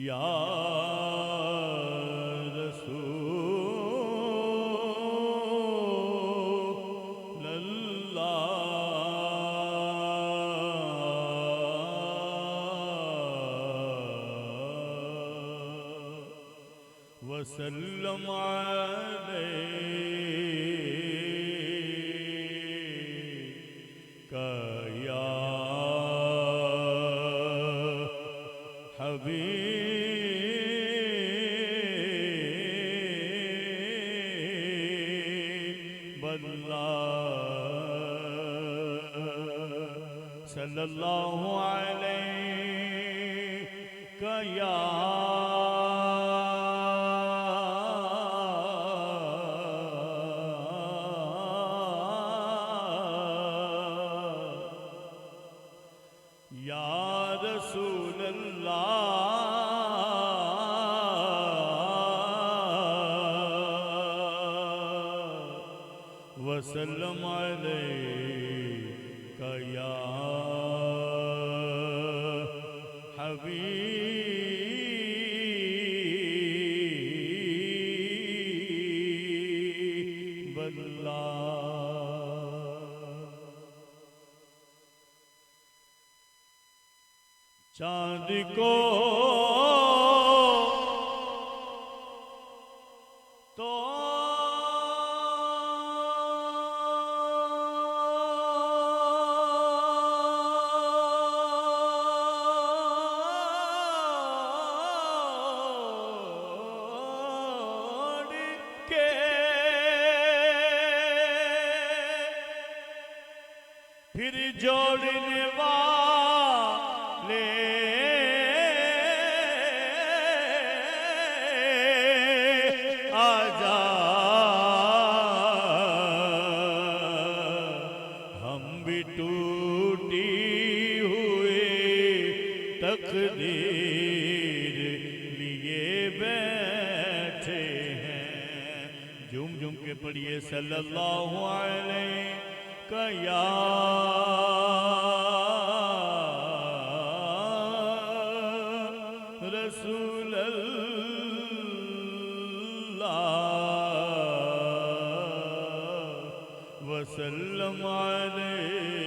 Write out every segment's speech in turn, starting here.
या रसूल अल्लाह वसल्लम अलैका या हबीब अल्लाह सल्लल्लाहु अलैका या रसूल अल्लाह वसल्लम अलैका या हबीब अल्लाह। चांद को तो के फिर जोड़ने वाले आजा हम भी टूटी हुई तकदीर लिए बैठे हैं। झूम झूम के पढ़िए सल्लल्लाहु अलैका या रसूल अल्लाह वसल्लम अलैका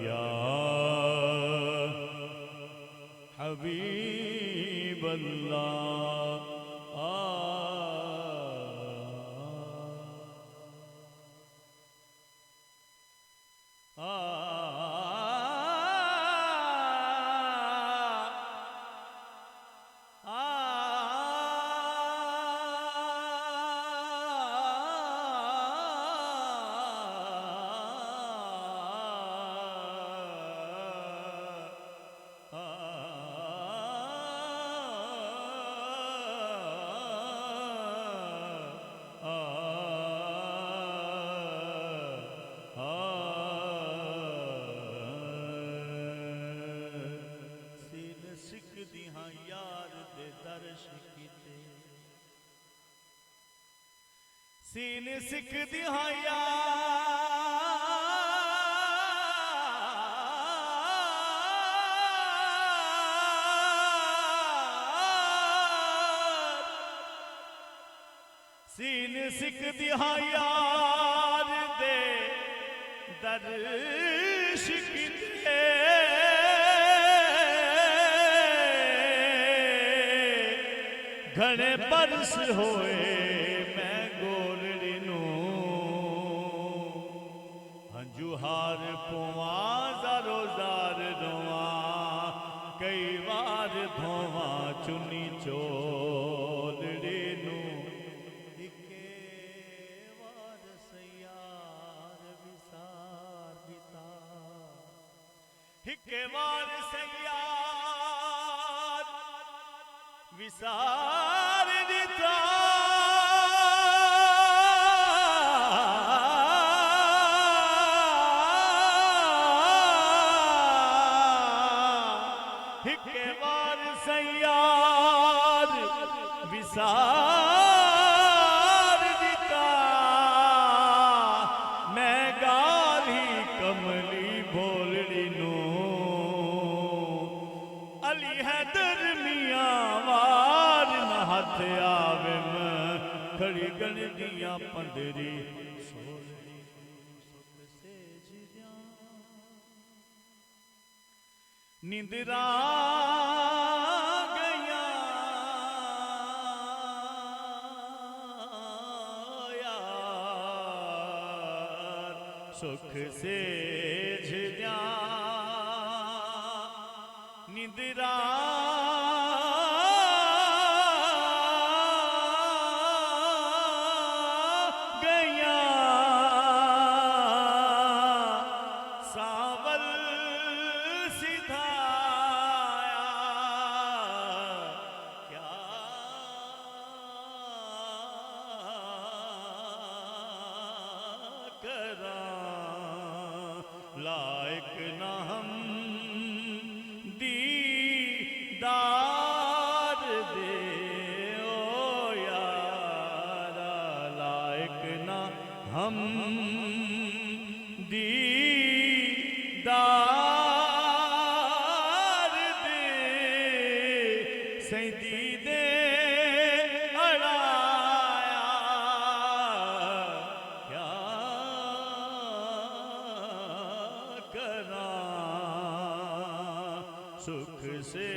या हबीब अल्लाह। सीन सिख दिहाया सीन सिख दिहाया दे दर्श किते घने बरस होए हार पुआ जारो जार धोवा कई बार धोवा चुनी चोलड़े नू इके वार सयार विसार बिता इके वार सयार विसार बिता विसार दिता मैं गाली कमली बोलड़ी नू अली हैदर हाथ आवे खड़ी गणदियां पंदरी सोलड़ी सुख सेज जा निंदरा गया यार सुख सेज जा निंदरा लायक न हम दीदार दे ओ यारा लायक न हम दीदार दे सैदी दे अड़ाया क्या करा सुख से